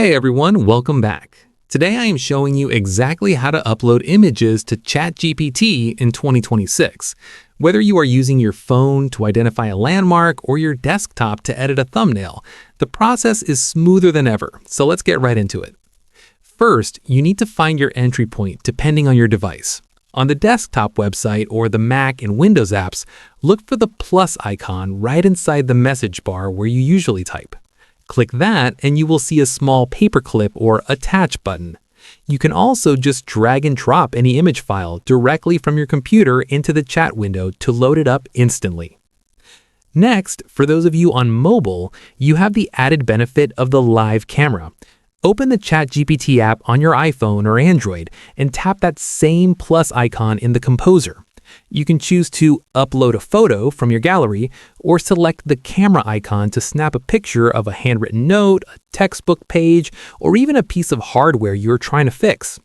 Hey everyone, welcome back. Today I am showing you exactly how to upload images to ChatGPT in 2026. Whether you are using your phone to identify a landmark or your desktop to edit a thumbnail, the process is smoother than ever, so let's get right into it. First, you need to find your entry point depending on your device. On the desktop website or the Mac and Windows apps, look for the plus icon right inside the message bar where you usually type. Click that and you will see a small paperclip or attach button. You can also just drag and drop any image file directly from your computer into the chat window to load it up instantly. Next, for those of you on mobile, you have the added benefit of the live camera. Open the ChatGPT app on your iPhone or Android and tap that same plus icon in the composer. You can choose to upload a photo from your gallery or select the camera icon to snap a picture of a handwritten note, a textbook page, or even a piece of hardware you're trying to fix.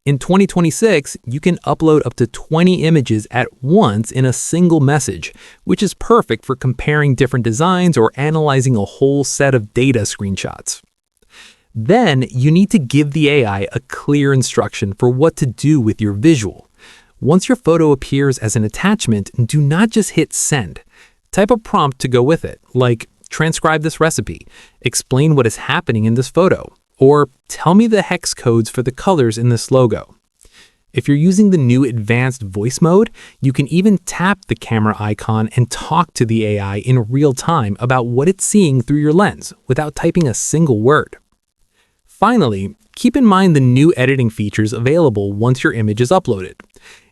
In 2026, you can upload up to 20 images at once in a single message, which is perfect for comparing different designs or analyzing a whole set of data screenshots. Then you need to give the AI a clear instruction for what to do with your visual. Once your photo appears as an attachment, do not just hit send. Type a prompt to go with it, like transcribe this recipe, explain what is happening in this photo, or tell me the hex codes for the colors in this logo. If you're using the new advanced voice mode, you can even tap the camera icon and talk to the AI in real time about what it's seeing through your lens without typing a single word. Finally, keep in mind the new editing features available once your image is uploaded.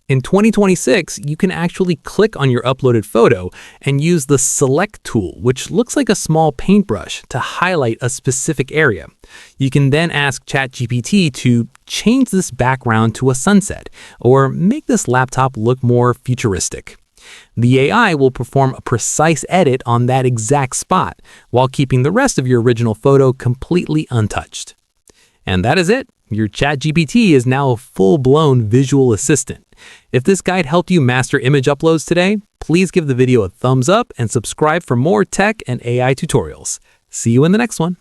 In 2026, you can actually click on your uploaded photo and use the Select tool, which looks like a small paintbrush, to highlight a specific area. You can then ask ChatGPT to change this background to a sunset or make this laptop look more futuristic. The AI will perform a precise edit on that exact spot while keeping the rest of your original photo completely untouched. And that is it. Your ChatGPT is now a full-blown visual assistant. If this guide helped you master image uploads today, please give the video a thumbs up and subscribe for more tech and AI tutorials. See you in the next one.